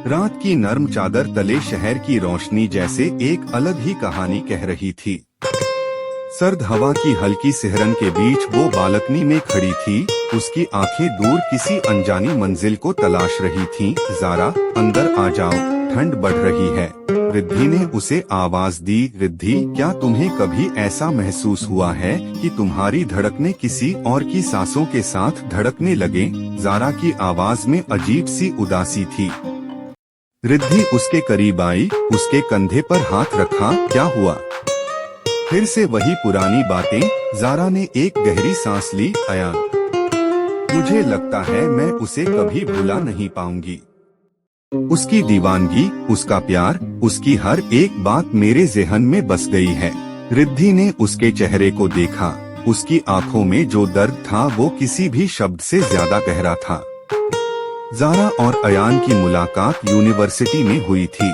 रात की नर्म चादर तले शहर की रोशनी जैसे एक अलग ही कहानी कह रही थी। सर्द हवा की हल्की सिहरन के बीच वो बालकनी में खड़ी थी। उसकी आंखें दूर किसी अनजानी मंजिल को तलाश रही थीं। ज़ारा, अंदर आ जाओ, ठंड बढ़ रही है। रिद्धि ने उसे आवाज दी। रिद्धि, क्या तुम्हें कभी ऐसा महसूस हुआ है कि तुम्हारी धड़कनें किसी और की सांसों के साथ धड़कने लगे? ज़ारा की आवाज में अजीब सी उदासी थी। रिद्धि उसके करीब आई, उसके कंधे पर हाथ रखा। क्या हुआ? फिर से वही पुरानी बातें। ज़ारा ने एक गहरी सांस ली। अयान, मुझे लगता है मैं उसे कभी भुला नहीं पाऊंगी। उसकी दीवानगी, उसका प्यार, उसकी हर एक बात मेरे ज़हन में बस गई है। रिद्धि ने उसके चेहरे को देखा। उसकी आंखों में जो दर्द था वो किसी भी शब्द से ज्यादा गहरा था। ज़ारा और अयान की मुलाकात यूनिवर्सिटी में हुई थी।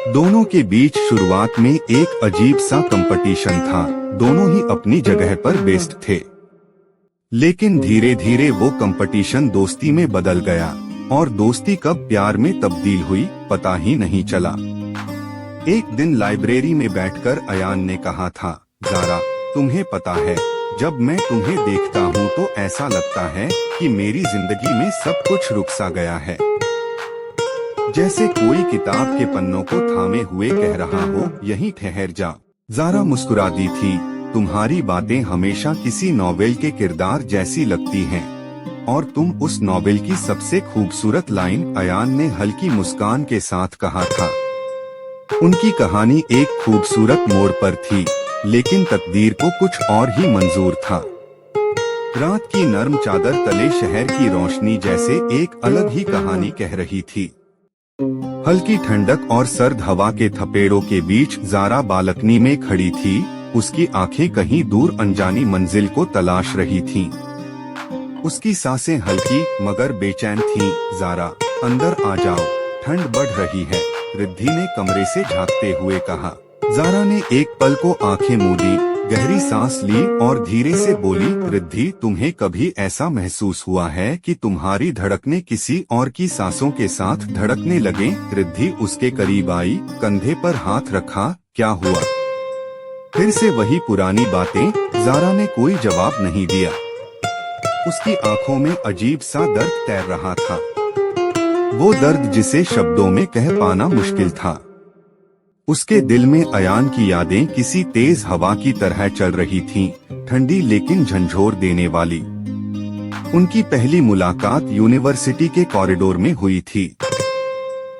दोनों के बीच शुरुआत में एक अजीब सा कंपटीशन था। दोनों ही अपनी जगह पर बेस्ट थे, लेकिन धीरे धीरे वो कंपटीशन दोस्ती में बदल गया और दोस्ती कब प्यार में तब्दील हुई पता ही नहीं चला। एक दिन लाइब्रेरी में बैठकर अयान ने कहा था, ज़ारा, तुम्हें पता है, जब मैं तुम्हें देखता हूँ तो ऐसा लगता है कि मेरी जिंदगी में सब कुछ रुक सा गया है। जैसे कोई किताब के पन्नों को थामे हुए कह रहा हो, यहीं ठहर जा। ज़ारा मुस्कुरा दी थी। तुम्हारी बातें हमेशा किसी नॉवेल के किरदार जैसी लगती हैं, और तुम उस नॉवेल की सबसे खूबसूरत लाइन। अयान ने हल्की मुस्कान के साथ कहा था। उनकी कहानी एक खूबसूरत मोड़ पर थी, लेकिन तकदीर को कुछ और ही मंजूर था। रात की नर्म चादर तले शहर की रोशनी जैसे एक अलग ही कहानी कह रही थी। हल्की ठंडक और सर्द हवा के थपेड़ों के बीच ज़ारा बालकनी में खड़ी थी। उसकी आंखें कहीं दूर अनजानी मंजिल को तलाश रही थीं। उसकी सांसें हल्की मगर बेचैन थीं। ज़ारा, अंदर आ जाओ, ठंड बढ़ रही है, रिद्धि ने कमरे से झांकते हुए कहा। ज़ारा ने एक पल को आंखें मूंदी, गहरी सांस ली और धीरे से बोली, रिद्धि, तुम्हें कभी ऐसा महसूस हुआ है कि तुम्हारी धड़कनें किसी और की सांसों के साथ धड़कने लगे? रिद्धि उसके करीब आई, कंधे पर हाथ रखा। क्या हुआ? फिर से वही पुरानी बातें। ज़ारा ने कोई जवाब नहीं दिया। उसकी आंखों में अजीब सा दर्द तैर रहा था, वो दर्द जिसे शब्दों में कह पाना मुश्किल था। उसके दिल में अयान की यादें किसी तेज हवा की तरह चल रही थीं, ठंडी लेकिन झंझोर देने वाली। उनकी पहली मुलाकात यूनिवर्सिटी के कॉरिडोर में हुई थी।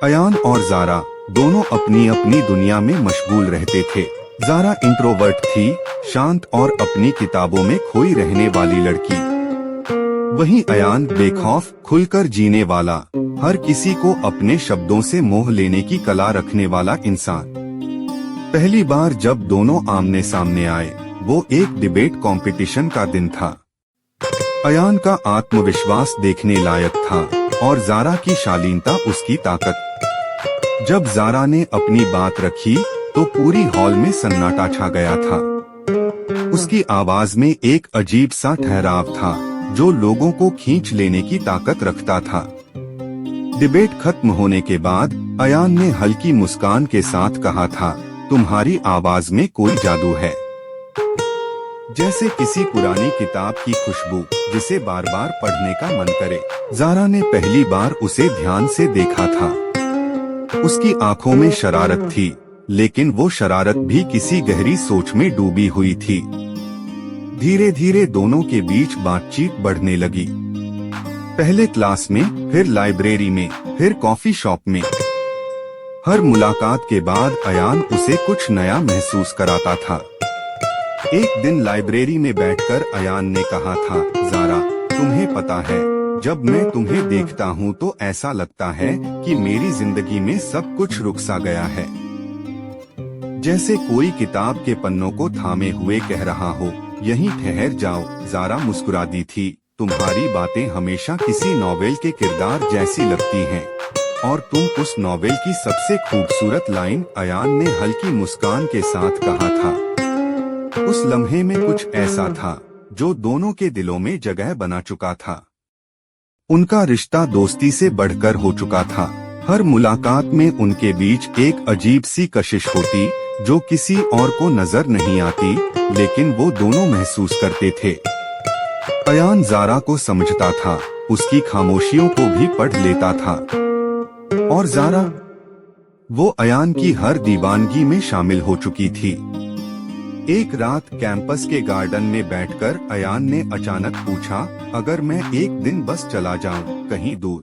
अयान और ज़ारा दोनों अपनी अपनी दुनिया में मशगूल रहते थे। ज़ारा इंट्रोवर्ट थी, शांत और अपनी किताबों में खोई रहने वाली लड़की। वहीं अयान बेखौफ, खुलकर जीने वाला, हर किसी को अपने शब्दों से मोह लेने की कला रखने वाला इंसान। पहली बार जब दोनों आमने सामने आए, वो एक डिबेट कंपटीशन का दिन था। अयान का आत्मविश्वास देखने लायक था और ज़ारा की शालीनता उसकी ताकत। जब ज़ारा ने अपनी बात रखी तो पूरी हॉल में सन्नाटा छा गया था। उसकी आवाज में एक अजीब सा ठहराव था जो लोगों को खींच लेने की ताकत रखता था। डिबेट खत्म होने के बाद अयान ने हल्की मुस्कान के साथ कहा था, तुम्हारी आवाज में कोई जादू है, जैसे किसी पुरानी किताब की खुशबू जिसे बार बार पढ़ने का मन करे। ज़ारा ने पहली बार उसे ध्यान से देखा था। उसकी आंखों में शरारत थी, लेकिन वो शरारत भी किसी गहरी सोच में डूबी हुई थी। धीरे धीरे दोनों के बीच बातचीत बढ़ने लगी। पहले क्लास में, फिर लाइब्रेरी में, फिर कॉफी शॉप में। हर मुलाकात के बाद अयान उसे कुछ नया महसूस कराता था। एक दिन लाइब्रेरी में बैठकर अयान ने कहा था, ज़ारा, तुम्हें पता है, जब मैं तुम्हें देखता हूँ तो ऐसा लगता है कि मेरी जिंदगी में सब कुछ रुक सा गया है। जैसे कोई किताब के पन्नों को थामे हुए कह रहा हो, यहीं ठहर जाओ। ज़ारा मुस्कुरा दी थी। तुम्हारी बातें हमेशा किसी नॉवेल के किरदार जैसी लगती हैं, और तुम उस नॉवेल की सबसे खूबसूरत लाइन। अयान ने हल्की मुस्कान के साथ कहा था। उस लम्हे में कुछ ऐसा था जो दोनों के दिलों में जगह बना चुका था। उनका रिश्ता दोस्ती से बढ़कर हो चुका था। हर मुलाकात में उनके बीच एक अजीब सी कशिश होती जो किसी और को नजर नहीं आती, लेकिन वो दोनों महसूस करते थे। अयान जारा को समझता था, उसकी खामोशियों को भी पढ़ लेता था, और जारा, वो अयान की हर दीवानगी में शामिल हो चुकी थी। एक रात कैंपस के गार्डन में बैठकर अयान ने अचानक पूछा, अगर मैं एक दिन बस चला जाऊं कहीं दूर,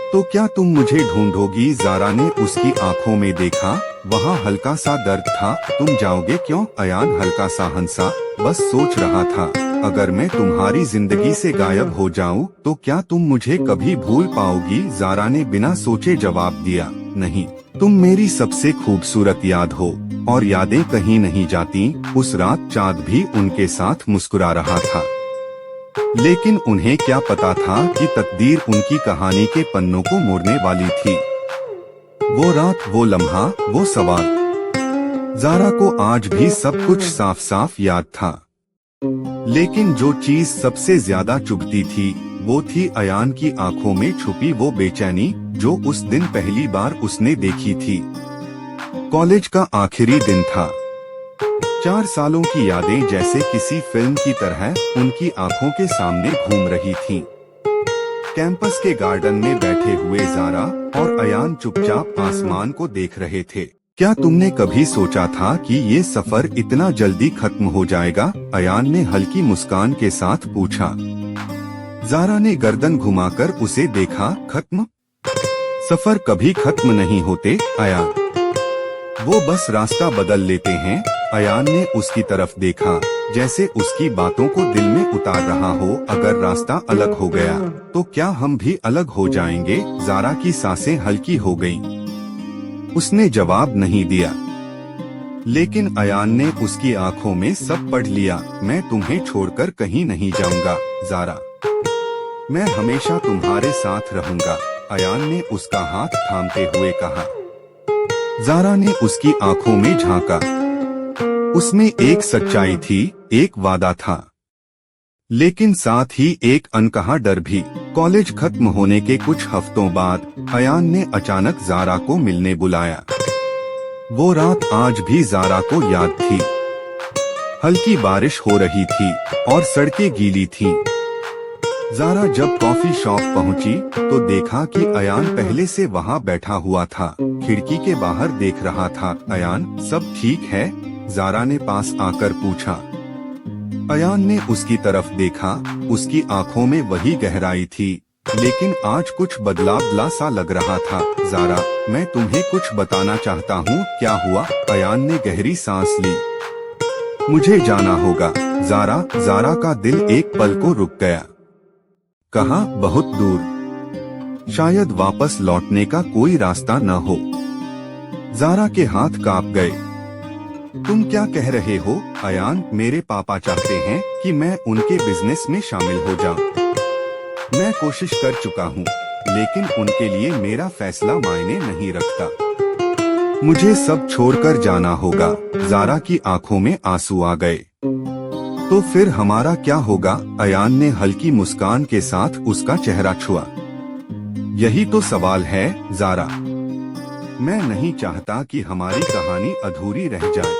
तो क्या तुम मुझे ढूंढोगी? जारा ने उसकी आंखों में देखा, वहाँ हल्का सा दर्द था। तुम जाओगे क्यों? अयान हल्का सा हंसा, बस सोच रहा था, अगर मैं तुम्हारी जिंदगी से गायब हो जाऊं, तो क्या तुम मुझे कभी भूल पाओगी? जारा ने बिना सोचे जवाब दिया, नहीं, तुम मेरी सबसे खूबसूरत याद हो, और यादें कहीं नहीं जाती। उस रात चाँद भी उनके साथ मुस्कुरा रहा था, लेकिन उन्हें क्या पता था कि तकदीर उनकी कहानी के पन्नों को मोड़ने वाली थी। वो रात, वो लम्हा, वो सवाल, जारा को आज भी सब कुछ साफ साफ याद था। लेकिन जो चीज सबसे ज्यादा चुभती थी, वो थी अयान की आंखों में छुपी वो बेचैनी जो उस दिन पहली बार उसने देखी थी। कॉलेज का आखिरी दिन था। 4 सालों की यादें जैसे किसी फिल्म की तरह उनकी आंखों के सामने घूम रही थीं। कैंपस के गार्डन में बैठे हुए जारा और अयान चुपचाप आसमान को देख रहे थे। क्या तुमने कभी सोचा था कि ये सफर इतना जल्दी खत्म हो जाएगा? अयान ने हल्की मुस्कान के साथ पूछा। जारा ने गर्दन घुमाकर उसे देखा, खत्म? सफर कभी खत्म नहीं होते अयान, वो बस रास्ता बदल लेते हैं। अयान ने उसकी तरफ देखा, जैसे उसकी बातों को दिल में उतार रहा हो। अगर रास्ता अलग हो गया, तो क्या हम भी अलग हो जाएंगे? जारा की सांसें हल्की हो गईं। उसने जवाब नहीं दिया, लेकिन अयान ने उसकी आंखों में सब पढ़ लिया। मैं तुम्हें छोड़कर कहीं नहीं जाऊंगा जारा, मैं हमेशा तुम्हारे साथ रहूंगा। अयान ने उसका हाथ थामते हुए कहा। जारा ने उसकी आंखों में झांका। उसमें एक सच्चाई थी, एक वादा था, लेकिन साथ ही एक अनकहा डर भी। कॉलेज खत्म होने के कुछ हफ्तों बाद अयान ने अचानक जारा को मिलने बुलाया। वो रात आज भी जारा को याद थी। हल्की बारिश हो रही थी और सड़कें गीली थीं। जारा जब कॉफी शॉप पहुंची तो देखा कि अयान पहले से वहां बैठा हुआ था, खिड़की के बाहर देख रहा था। अयान, सब ठीक है? जारा ने पास आकर पूछा। अयान ने उसकी तरफ देखा, उसकी आंखों में वही गहराई थी, लेकिन आज कुछ बदलाव सा लग रहा था। जारा, मैं तुम्हें कुछ बताना चाहता हूँ। क्या हुआ? अयान ने गहरी सांस ली। मुझे जाना होगा जारा। जारा का दिल एक पल को रुक गया। कहाँ? बहुत दूर, शायद वापस लौटने का कोई रास्ता न हो। जारा के हाथ कांप गए। तुम क्या कह रहे हो? अयान, मेरे पापा चाहते हैं कि मैं उनके बिजनेस में शामिल हो जाऊं। मैं कोशिश कर चुका हूं, लेकिन उनके लिए मेरा फैसला मायने नहीं रखता। मुझे सब छोड़कर जाना होगा। जारा की आंखों में आंसू आ गए। तो फिर हमारा क्या होगा? अयान ने हल्की मुस्कान के साथ उसका चेहरा छुआ। यही तो सवाल है जारा। मैं नहीं चाहता कि हमारी कहानी अधूरी रह जाए,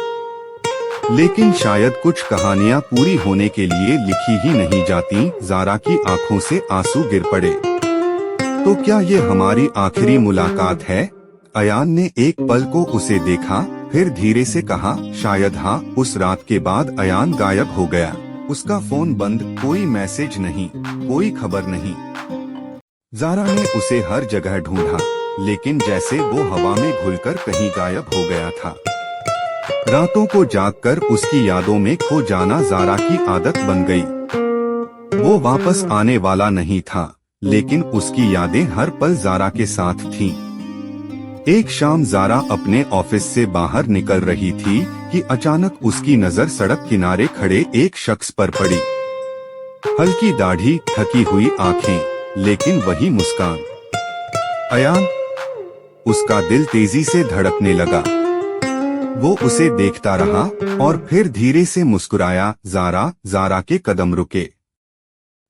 लेकिन शायद कुछ कहानियां पूरी होने के लिए लिखी ही नहीं जाती। जारा की आंखों से आंसू गिर पड़े। तो क्या ये हमारी आखिरी मुलाकात है? अयान ने एक पल को उसे देखा, फिर धीरे से कहा, शायद हाँ। उस रात के बाद अयान गायब हो गया। उसका फोन बंद, कोई मैसेज नहीं, कोई खबर नहीं। जारा ने उसे हर जगह ढूंढा, लेकिन जैसे वो हवा में घुलकर कहीं गायब हो गया था। रातों को जागकर उसकी यादों में खो जाना जारा की आदत बन गई। वो वापस आने वाला नहीं था, लेकिन उसकी यादें हर पल जारा के साथ थीं। एक शाम जारा अपने ऑफिस से बाहर निकल रही थी कि अचानक उसकी नजर सड़क किनारे खड़े एक शख्स पर पड़ी। हल्की दाढ़ी, थकी हुई आंखें, लेकिन वही मुस्कान। अयान। उसका दिल तेजी से धड़कने लगा। वो उसे देखता रहा और फिर धीरे से मुस्कुराया। जारा। जारा के कदम रुके।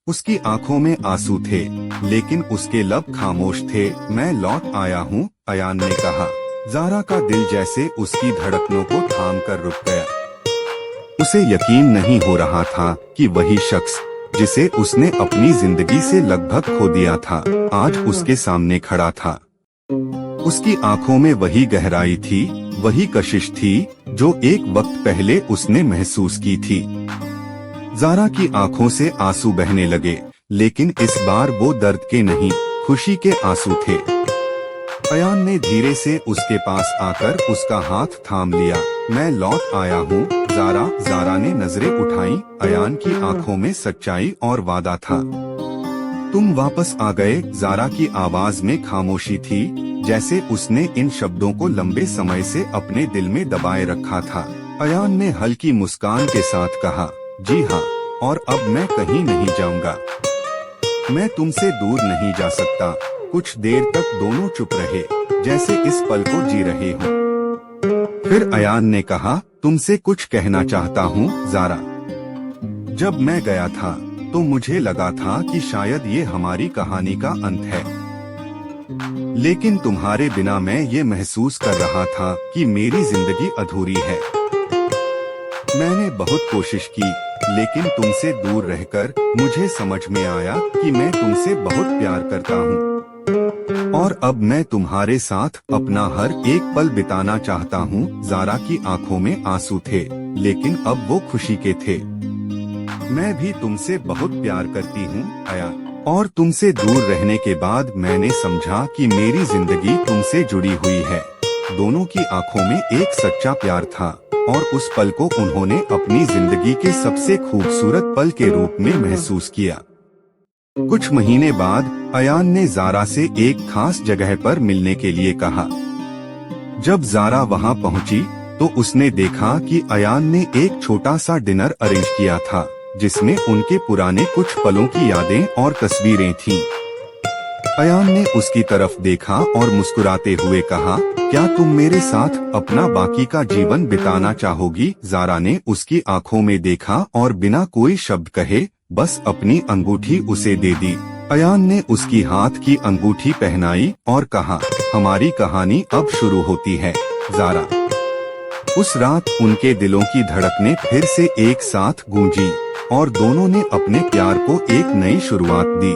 उसकी आंखों में आंसू थे, लेकिन उसके लब खामोश थे। मैं लौट आया हूँ, अयान ने कहा। ज़ारा का दिल जैसे उसकी धड़कनों को थाम कर रुक गया। उसे यकीन नहीं हो रहा था कि वही शख्स जिसे उसने अपनी जिंदगी से लगभग खो दिया था, आज उसके सामने खड़ा था। उसकी आंखों में वही गहराई थी, वही कशिश थी जो एक वक्त पहले उसने महसूस की थी। ज़ारा की आंखों से आंसू बहने लगे, लेकिन इस बार वो दर्द के नहीं, खुशी के आंसू थे। अयान ने धीरे से उसके पास आकर उसका हाथ थाम लिया। मैं लौट आया हूँ ज़ारा। ज़ारा ने नजरें उठाई। अयान की आंखों में सच्चाई और वादा था। तुम वापस आ गए। ज़ारा की आवाज में खामोशी थी, जैसे उसने इन शब्दों को लंबे समय से अपने दिल में दबाए रखा था। अयान ने हल्की मुस्कान के साथ कहा, जी हाँ, और अब मैं कहीं नहीं जाऊंगा। मैं तुमसे दूर नहीं जा सकता। कुछ देर तक दोनों चुप रहे, जैसे इस पल को जी रहे हों। फिर अयान ने कहा, तुमसे कुछ कहना चाहता हूँ ज़ारा। जब मैं गया था तो मुझे लगा था कि शायद ये हमारी कहानी का अंत है, लेकिन तुम्हारे बिना मैं ये महसूस कर रहा था कि मेरी जिंदगी अधूरी है। मैंने बहुत कोशिश की, लेकिन तुमसे दूर रहकर मुझे समझ में आया कि मैं तुमसे बहुत प्यार करता हूँ, और अब मैं तुम्हारे साथ अपना हर एक पल बिताना चाहता हूँ। ज़ारा की आंखों में आंसू थे, लेकिन अब वो खुशी के थे। मैं भी तुमसे बहुत प्यार करती हूँ अयान, और तुमसे दूर रहने के बाद मैंने समझा कि मेरी जिंदगी तुमसे जुड़ी हुई है। दोनों की आंखों में एक सच्चा प्यार था, और उस पल को उन्होंने अपनी जिंदगी के सबसे खूबसूरत पल के रूप में महसूस किया। कुछ महीने बाद अयान ने ज़ारा से एक खास जगह पर मिलने के लिए कहा। जब ज़ारा वहां पहुंची तो उसने देखा कि अयान ने एक छोटा सा डिनर अरेंज किया था, जिसमें उनके पुराने कुछ पलों की यादें और तस्वीरें थीं। अयान ने उसकी तरफ देखा और मुस्कुराते हुए कहा, क्या तुम मेरे साथ अपना बाकी का जीवन बिताना चाहोगी? ज़ारा ने उसकी आंखों में देखा और बिना कोई शब्द कहे बस अपनी अंगूठी उसे दे दी। अयान ने उसकी हाथ की अंगूठी पहनाई और कहा, हमारी कहानी अब शुरू होती है ज़ारा। उस रात उनके दिलों की धड़कनें फिर से एक साथ गूंजी, और दोनों ने अपने प्यार को एक नई शुरुआत दी।